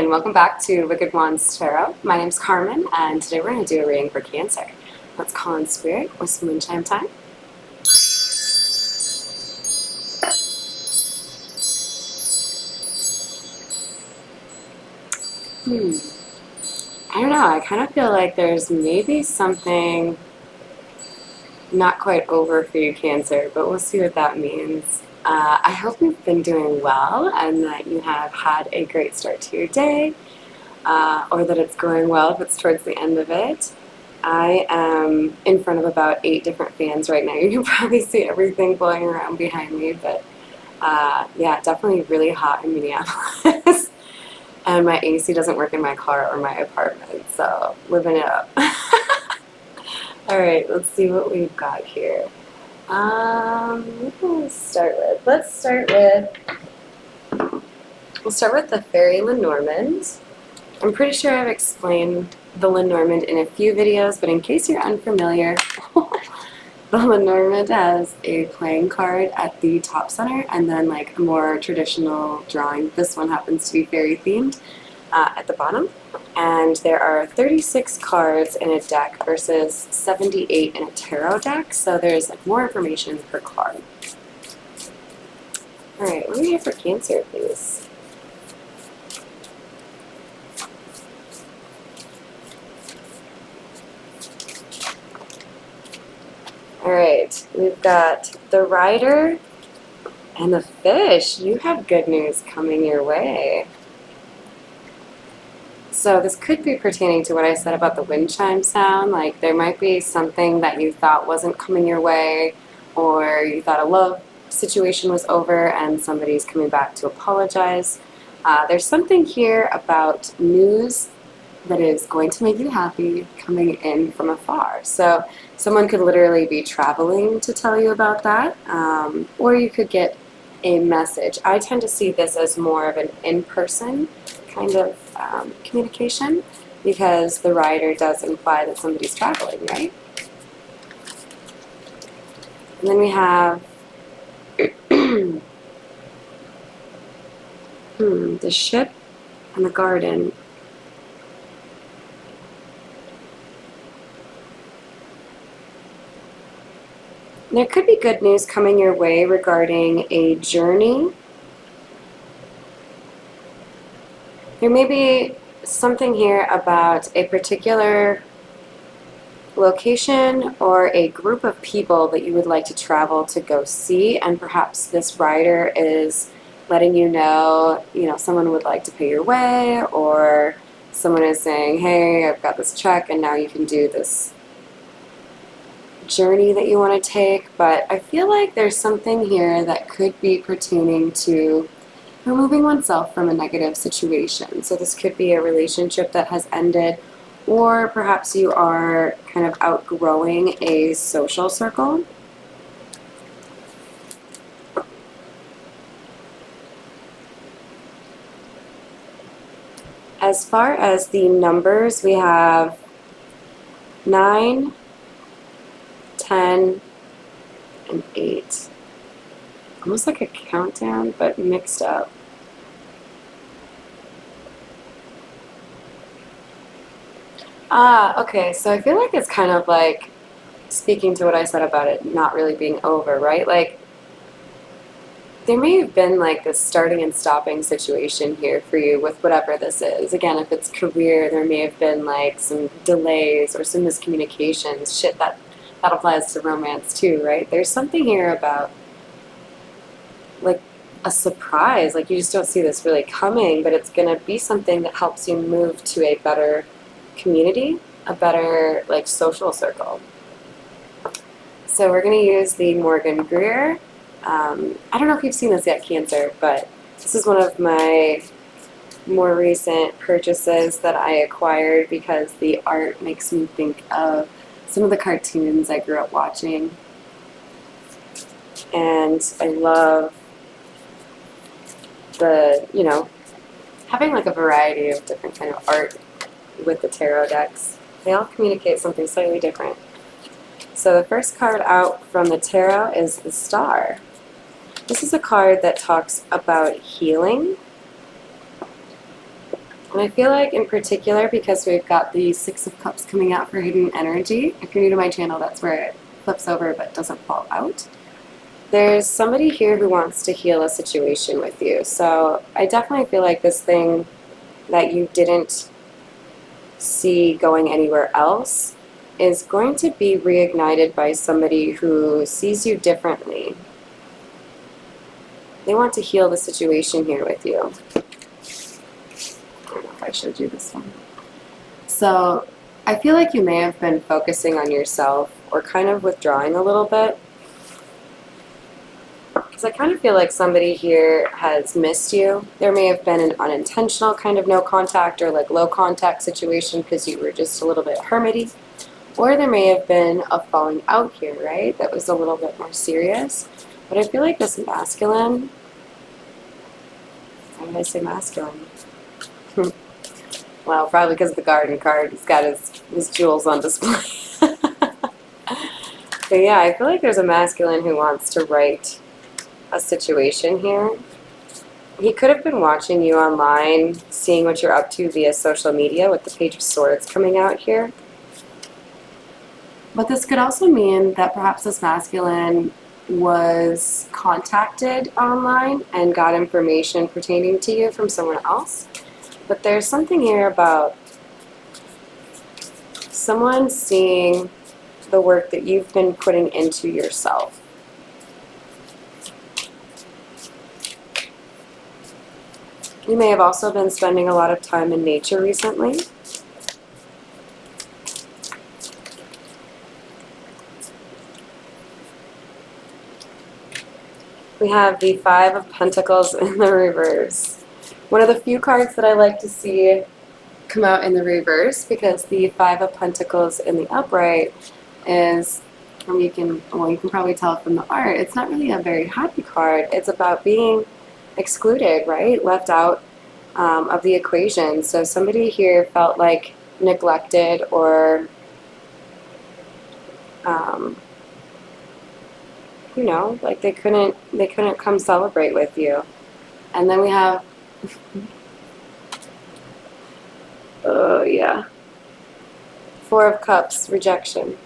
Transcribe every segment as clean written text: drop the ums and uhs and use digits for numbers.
and welcome back to Wicked Wands Tarot. My name's Carmen, and today we're going to do a reading for Cancer. Let's call in spirit with some moon chime time. I don't know, I kind of feel like there's maybe something not quite over for you, Cancer, but we'll see what that means. I hope you've been doing well and that you have had a great start to your day, or that it's going well if it's towards the end of it. I am in front of about 8 different fans right now. You can probably see everything blowing around behind me, but yeah, definitely really hot in Minneapolis. And my AC doesn't work in my car or my apartment, so living it up. Alright, let's see what we've got here. We'll start with the Fairy Lenormand. I'm pretty sure I've explained the Lenormand in a few videos, but in case you're unfamiliar, the Lenormand has a playing card at the top center and then like a more traditional drawing. This one happens to be fairy themed at the bottom. And there are 36 cards in a deck versus 78 in a tarot deck, so there's like more information per card. Alright, what do we have for Cancer, please? Alright, we've got the Rider and the Fish. You have good news coming your way. So this could be pertaining to what I said about the wind chime sound. Like there might be something that you thought wasn't coming your way, or you thought a love situation was over and somebody's coming back to apologize. There's something here about news that is going to make you happy coming in from afar. So someone could literally be traveling to tell you about that, or you could get a message. I tend to see this as more of an in-person kind of communication, because the Rider does imply that somebody's traveling, right? And then we have the Ship and the Garden. There could be good news coming your way regarding a journey. There may be something here about a particular location or a group of people that you would like to travel to go see, and perhaps this Rider is letting you know, someone would like to pay your way, or someone is saying, hey, I've got this check and now you can do this journey that you want to take. But I feel like there's something here that could be pertaining to removing oneself from a negative situation. So this could be a relationship that has ended, or perhaps you are kind of outgrowing a social circle. As far as the numbers, we have 9, 10, and 8. Almost like a countdown, but mixed up. Okay, so I feel like it's kind of like speaking to what I said about it not really being over, right? Like, there may have been like this starting and stopping situation here for you with whatever this is. Again, if it's career, there may have been like some delays or some miscommunications. Shit, that applies to romance too, right? There's something here about like a surprise, like you just don't see this really coming, but it's going to be something that helps you move to a better community, a better like social circle. So we're going to use the Morgan Greer. I don't know if you've seen this yet, Cancer, but this is one of my more recent purchases that I acquired because the art makes me think of some of the cartoons I grew up watching. And I love the, having like a variety of different kind of art with the tarot decks. They all communicate something slightly different. So the first card out from the tarot is the Star. This is a card that talks about healing. And I feel like in particular, because we've got the Six of Cups coming out for hidden energy, if you're new to my channel, that's where it flips over but doesn't fall out. There's somebody here who wants to heal a situation with you. So I definitely feel like this thing that you didn't see going anywhere else is going to be reignited by somebody who sees you differently. They want to heal the situation here with you. I don't know if I showed you this one. So I feel like you may have been focusing on yourself or kind of withdrawing a little bit. Because I kind of feel like somebody here has missed you. There may have been an unintentional kind of no contact or like low contact situation because you were just a little bit hermity. Or there may have been a falling out here, right? That was a little bit more serious. But I feel like this masculine, why did I say masculine? Well, probably because of the garden card. He's got his jewels on display. But yeah, I feel like there's a masculine who wants to right a situation here. He could have been watching you online, seeing what you're up to via social media with the Page of Swords coming out here. But this could also mean that perhaps this masculine was contacted online and got information pertaining to you from someone else. But there's something here about someone seeing the work that you've been putting into yourself. You may have also been spending a lot of time in nature recently. We have the Five of Pentacles in the reverse. One of the few cards that I like to see come out in the reverse, because the Five of Pentacles in the upright is, you can probably tell from the art, it's not really a very happy card. It's about being excluded, right? Left out of the equation. So somebody here felt like neglected or you know, like they couldn't come celebrate with you. And then we have oh yeah, Four of Cups, rejection.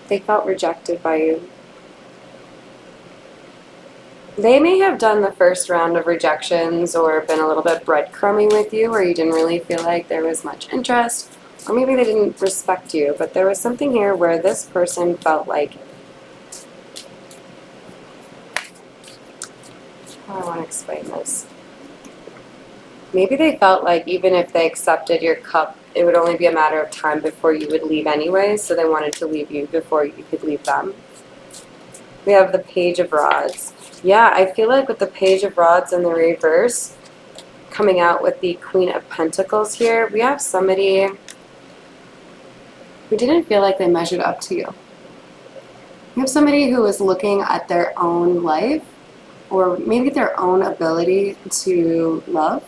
They felt rejected by you. They may have done the first round of rejections or been a little bit breadcrumbing with you, or you didn't really feel like there was much interest, or maybe they didn't respect you, but there was something here where this person felt like, how do I want to explain this? Maybe they felt like even if they accepted your cup, it would only be a matter of time before you would leave anyway, so they wanted to leave you before you could leave them. We have the Page of Rods. Yeah, I feel like with the Page of Rods in the reverse, coming out with the Queen of Pentacles here, we have somebody who didn't feel like they measured up to you. You have somebody who was looking at their own life, or maybe their own ability to love,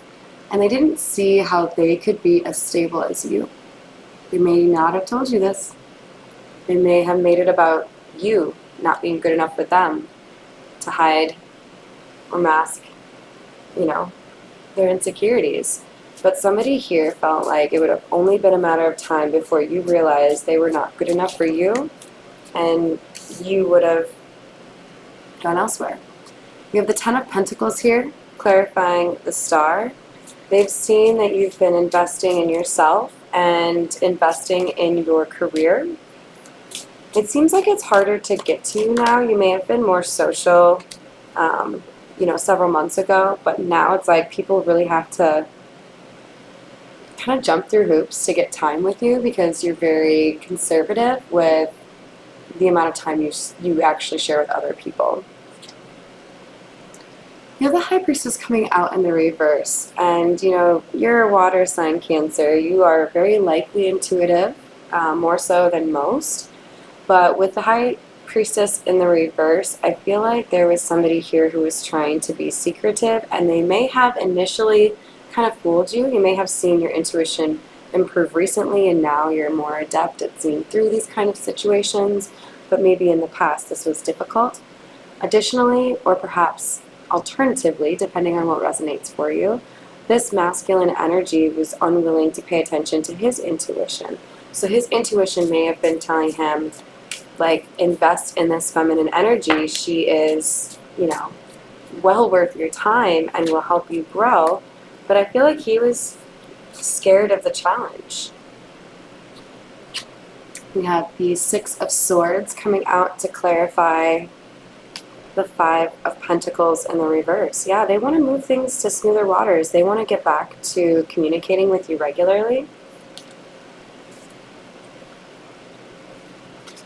and they didn't see how they could be as stable as you. They may not have told you this. They may have made it about you not being good enough for them to hide or mask, you know, their insecurities. But somebody here felt like it would have only been a matter of time before you realized they were not good enough for you, and you would have gone elsewhere. We have the Ten of Pentacles here, clarifying the Star. They've seen that you've been investing in yourself and investing in your career. It seems like it's harder to get to you now. You may have been more social, you know, several months ago, but now it's like people really have to kind of jump through hoops to get time with you because you're very conservative with the amount of time you actually share with other people. You have the High Priestess coming out in the reverse, and you know, you're a water sign, Cancer. You are very likely intuitive, more so than most. But with the High Priestess in the reverse, I feel like there was somebody here who was trying to be secretive, and they may have initially kind of fooled you. You may have seen your intuition improve recently, and now you're more adept at seeing through these kind of situations, but maybe in the past this was difficult. Additionally, or perhaps alternatively, depending on what resonates for you, this masculine energy was unwilling to pay attention to his intuition. So his intuition may have been telling him, like, invest in this feminine energy. She is, well worth your time and will help you grow. But I feel like he was scared of the challenge. We have the Six of Swords coming out to clarify the Five of Pentacles in the reverse. Yeah, they want to move things to smoother waters. They want to get back to communicating with you regularly.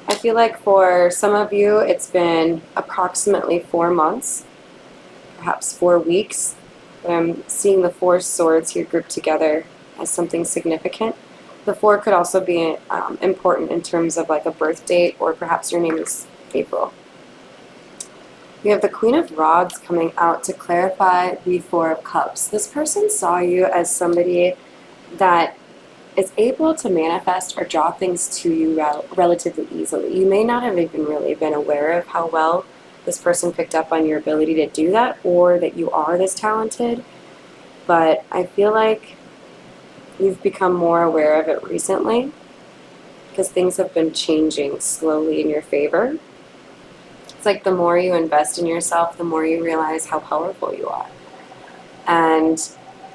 I feel like for some of you, it's been approximately 4 months, perhaps 4 weeks. I'm seeing the Four Swords here grouped together as something significant. The 4 could also be important in terms of like a birth date, or perhaps your name is April. We have the Queen of Rods coming out to clarify the Four of Cups. This person saw you as somebody that is able to manifest or draw things to you relatively easily. You may not have even really been aware of how well this person picked up on your ability to do that, or that you are this talented, but I feel like you've become more aware of it recently because things have been changing slowly in your favor. It's like the more you invest in yourself, the more you realize how powerful you are. And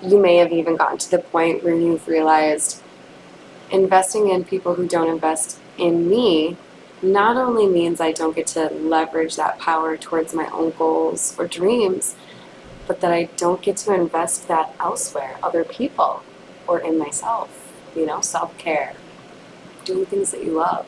you may have even gotten to the point where you've realized investing in people who don't invest in me not only means I don't get to leverage that power towards my own goals or dreams, but that I don't get to invest that elsewhere, other people, or in myself. Self-care, doing things that you love.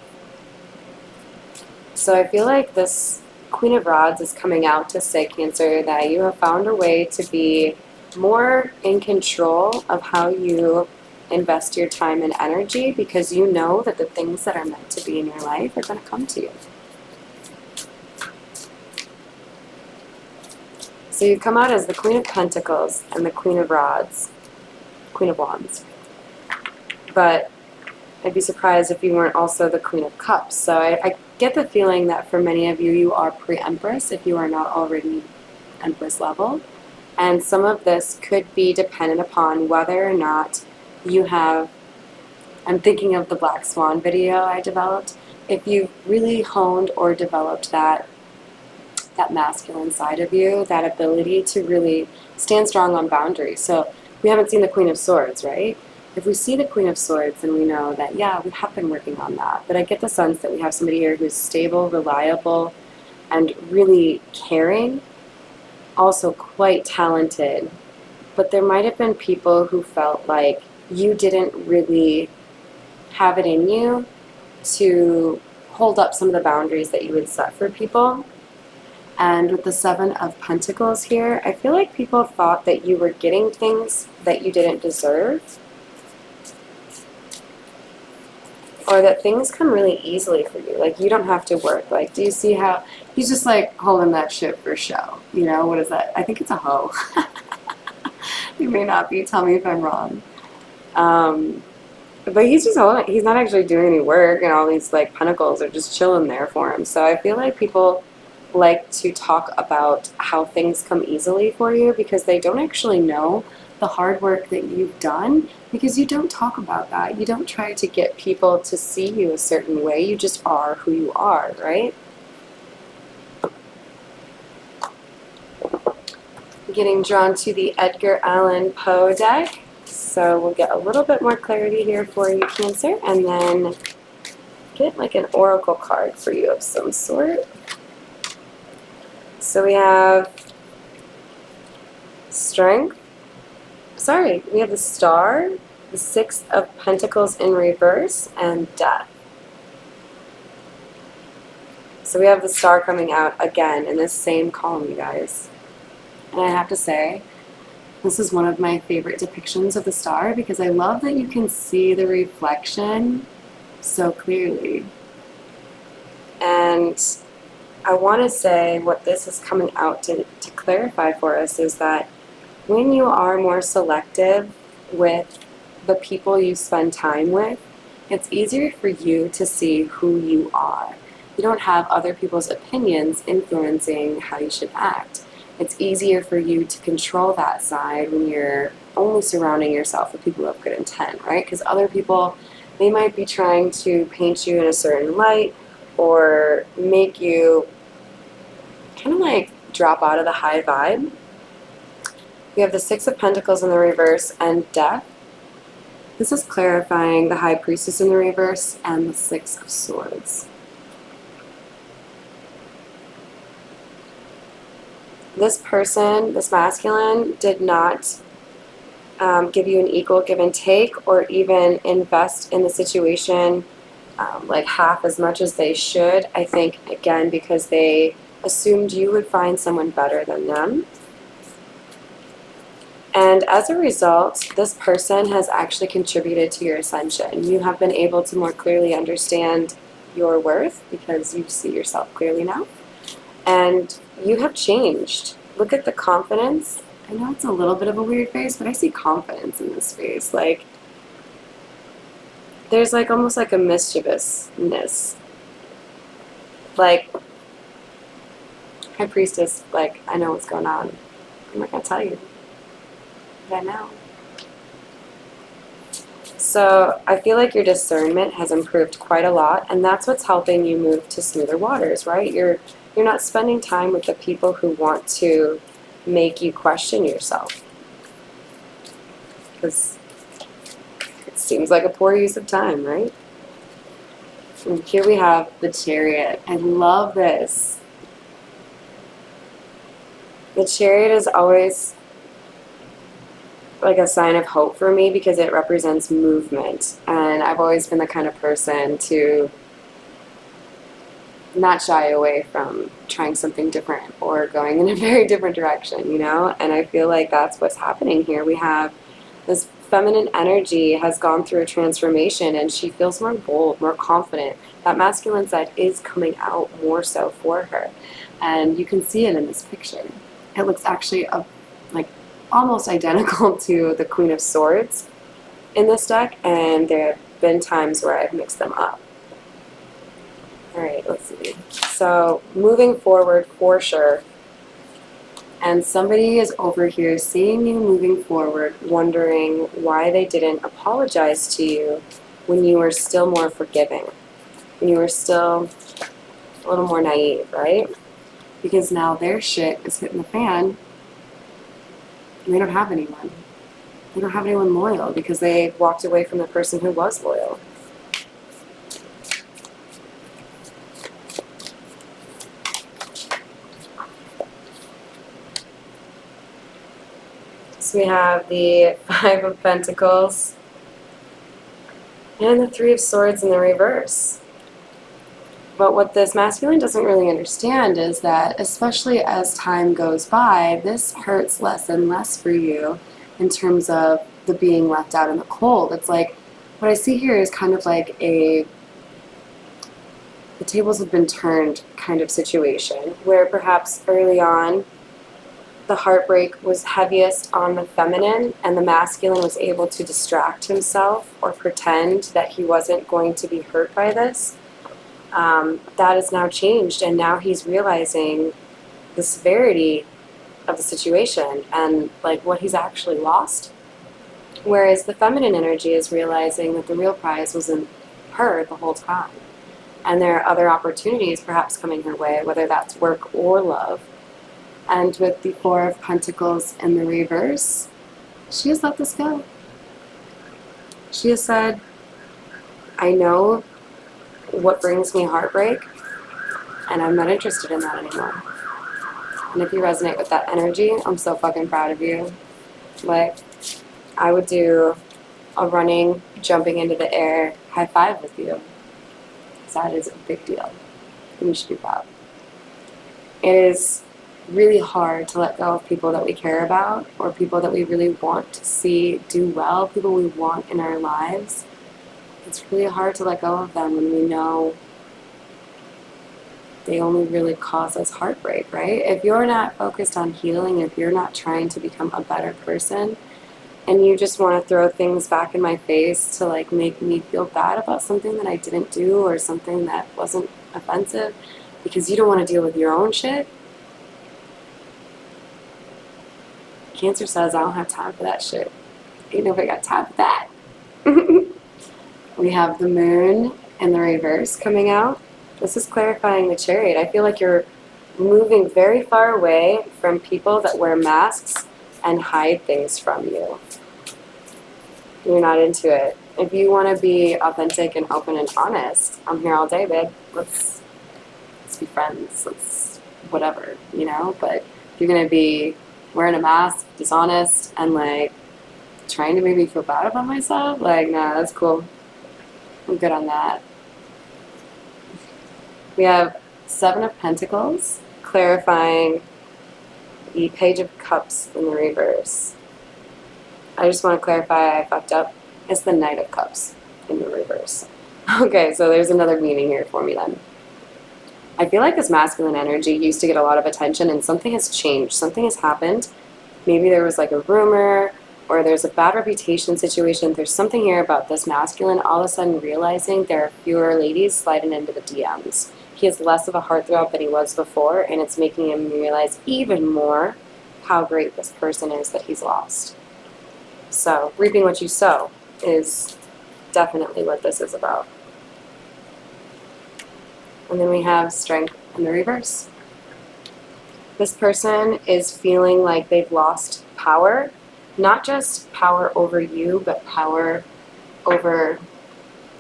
So I feel like this Queen of Rods is coming out to say, Cancer, that you have found a way to be more in control of how you invest your time and energy, because you know that the things that are meant to be in your life are going to come to you. So you come out as the Queen of Pentacles and the Queen of Rods, Queen of Wands. But I'd be surprised if you weren't also the Queen of Cups. So I get the feeling that for many of you, you are pre-Empress if you are not already Empress level. And some of this could be dependent upon whether or not you have, I'm thinking of the Black Swan video I developed, if you've really honed or developed that masculine side of you, that ability to really stand strong on boundaries. So we haven't seen the Queen of Swords, right? If we see the Queen of Swords, then we know that, yeah, we have been working on that. But I get the sense that we have somebody here who's stable, reliable, and really caring, also quite talented. But there might have been people who felt like you didn't really have it in you to hold up some of the boundaries that you would set for people. And with the Seven of Pentacles here, I feel like people thought that you were getting things that you didn't deserve, or that things come really easily for you. Like, you don't have to work. Like, do you see how he's just like holding that shit for show? What is that? I think it's a hoe. You may not be. Tell me if I'm wrong. But he's just holding it. He's not actually doing any work, and all these like pentacles are just chilling there for him. So I feel like people like to talk about how things come easily for you because they don't actually know the hard work that you've done, because you don't talk about that. You don't try to get people to see you a certain way. You just are who you are, right? Getting drawn to the Edgar Allan Poe deck. So we'll get a little bit more clarity here for you, Cancer, and then get like an oracle card for you of some sort. So we have Strength. Sorry, we have the Star, the Six of Pentacles in reverse, and Death. So we have the Star coming out again in this same column, you guys. And I have to say, this is one of my favorite depictions of the star because I love that you can see the reflection so clearly. And I want to say what this is coming out to clarify for us is that when you are more selective with the people you spend time with, it's easier for you to see who you are. You don't have other people's opinions influencing how you should act. It's easier for you to control that side when you're only surrounding yourself with people who have good intent, right? Because other people, they might be trying to paint you in a certain light or make you kind of like drop out of the high vibe. We have the Six of Pentacles in the reverse and Death. This is clarifying the High Priestess in the reverse and the Six of Swords. This person, this masculine, did not give you an equal give and take or even invest in the situation like half as much as they should. I think, again, because they assumed you would find someone better than them. And as a result, this person has actually contributed to your ascension. You have been able to more clearly understand your worth because you see yourself clearly now. And you have changed. Look at the confidence. I know it's a little bit of a weird face, but I see confidence in this face. Like, there's like almost like a mischievousness. Like, High Priestess, like, I know what's going on. I'm not going to tell you. But I know. So I feel like your discernment has improved quite a lot, and that's what's helping you move to smoother waters, right? You're not spending time with the people who want to make you question yourself. Because it seems like a poor use of time, right? And here we have the Chariot. I love this. The Chariot is always like a sign of hope for me because it represents movement. And I've always been the kind of person to not shy away from trying something different or going in a very different direction, you know? And I feel like that's what's happening here. We have this feminine energy has gone through a transformation and she feels more bold, more confident. That masculine side is coming out more so for her. And you can see it in this picture. It looks actually like almost identical to the Queen of Swords in this deck, and there have been times where I've mixed them up. Alright, let's see. So, moving forward for sure, and somebody is over here seeing you moving forward, wondering why they didn't apologize to you when you were still more forgiving, when you were still a little more naive, right? Because now their shit is hitting the fan, and they don't have anyone. They don't have anyone loyal because they walked away from the person who was loyal. So we have the Five of Pentacles and the Three of Swords in the reverse. But what this masculine doesn't really understand is that, especially as time goes by, this hurts less and less for you in terms of the being left out in the cold. It's like, what I see here is kind of like the tables have been turned kind of situation, where perhaps early on the heartbreak was heaviest on the feminine and the masculine was able to distract himself or pretend that he wasn't going to be hurt by this. That has now changed, and now he's realizing the severity of the situation and like what he's actually lost. Whereas the feminine energy is realizing that the real prize was in her the whole time. And there are other opportunities perhaps coming her way, whether that's work or love. And with the Four of Pentacles in the reverse, she has let this go. She has said, I know what brings me heartbreak, and I'm not interested in that anymore. And if you resonate with that energy, I'm so fucking proud of you. Like, I would do a running, jumping into the air high five with you. That is a big deal. And you should be proud. It is really hard to let go of people that we care about or people that we really want to see do well, people we want in our lives. It's really hard to let go of them when we know they only really cause us heartbreak, right? If you're not focused on healing, if you're not trying to become a better person, and you just want to throw things back in my face to like make me feel bad about something that I didn't do or something that wasn't offensive because you don't want to deal with your own shit, Cancer says, I don't have time for that shit. Ain't nobody got time for that. We have the moon and the reverse coming out. This is clarifying the chariot. I feel like you're moving very far away from people that wear masks and hide things from you. You're not into it. If you want to be authentic and open and honest, I'm here all day, babe. Let's be friends. Let's whatever, you know? But if you're going to be wearing a mask, dishonest, and like trying to make me feel bad about myself, like, nah, that's cool. I'm good on that. We have Seven of Pentacles, clarifying the Page of Cups in the reverse. I just want to clarify I fucked up. It's the Knight of Cups in the reverse. Okay, so there's another meaning here for me then. I feel like this masculine energy used to get a lot of attention and something has changed. Something has happened. Maybe there was like a rumor or there's a bad reputation situation. There's something here about this masculine all of a sudden realizing there are fewer ladies sliding into the DMs. He has less of a heartthrob than he was before, and it's making him realize even more how great this person is that he's lost. So, reaping what you sow is definitely what this is about. And then we have Strength in the reverse. This person is feeling like they've lost power, not just power over you, but power over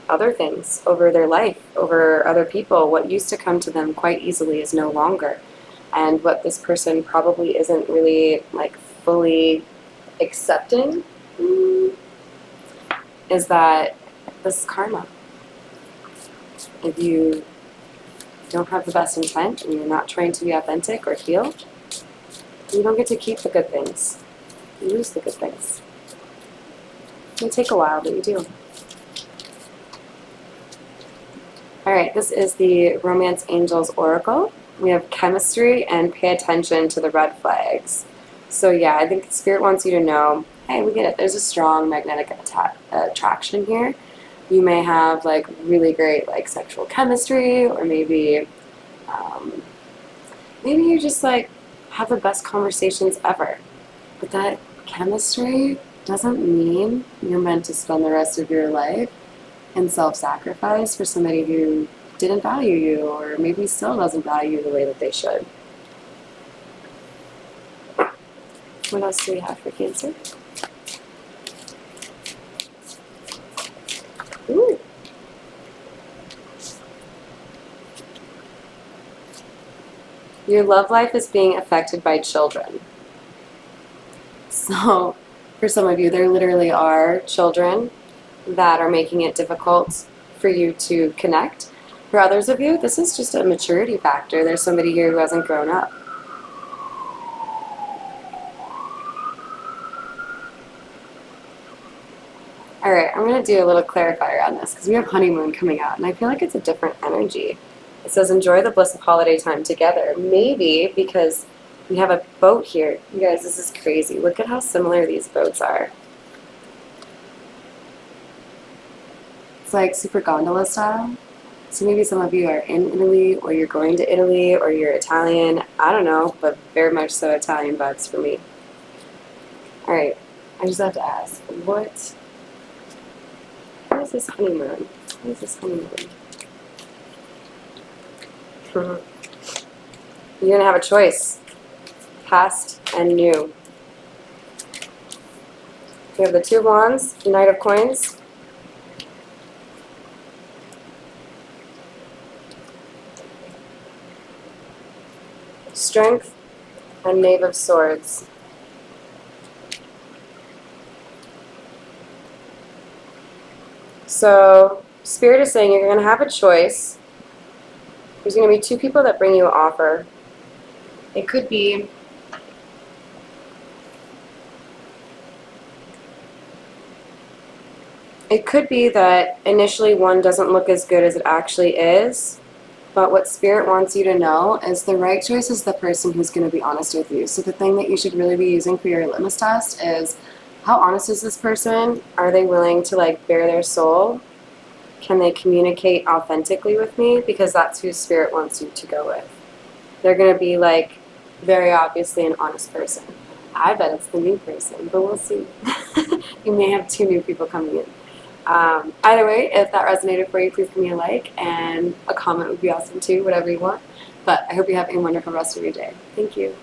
other things, over their life, over other people. What used to come to them quite easily is no longer. And what this person probably isn't really like fully accepting is that this is karma. If you don't have the best intent and you're not trying to be authentic or heal, you don't get to keep the good things. You lose the good things. It may take a while, but you do. Alright, this is the Romance Angels Oracle. We have chemistry and pay attention to the red flags. So yeah, I think Spirit wants you to know, hey, we get it. There's a strong magnetic attraction here. You may have like really great like sexual chemistry, or maybe you just like have the best conversations ever. But that chemistry doesn't mean you're meant to spend the rest of your life in self-sacrifice for somebody who didn't value you, or maybe still doesn't value you the way that they should. What else do we have for Cancer? Ooh. Your love life is being affected by children. So, for some of you, there literally are children that are making it difficult for you to connect. For others of you, this is just a maturity factor. There's somebody here who hasn't grown up. Alright, I'm going to do a little clarifier on this because we have honeymoon coming out and I feel like it's a different energy. It says enjoy the bliss of holiday time together. Maybe because we have a boat here. You guys, this is crazy. Look at how similar these boats are. It's like super gondola style. So maybe some of you are in Italy, or you're going to Italy, or you're Italian. I don't know, but very much so Italian vibes for me. Alright, I just have to ask, what is this honeymoon? What is this honeymoon? You're going to have a choice. Past and new. We have the Two of Wands, Knight of Coins. Strength and Knave of Swords. So, Spirit is saying you're going to have a choice. There's going to be two people that bring you an offer. It could be that initially one doesn't look as good as it actually is, but what Spirit wants you to know is the right choice is the person who's going to be honest with you. So the thing that you should really be using for your litmus test is, how honest is this person? Are they willing to like bare their soul? Can they communicate authentically with me? Because that's who Spirit wants you to go with. They're going to be like very obviously an honest person. I bet it's the new person, but we'll see. You may have 2 new people coming in. Either way, if that resonated for you, please give me a like, and a comment would be awesome too, whatever you want. But I hope you have a wonderful rest of your day. Thank you.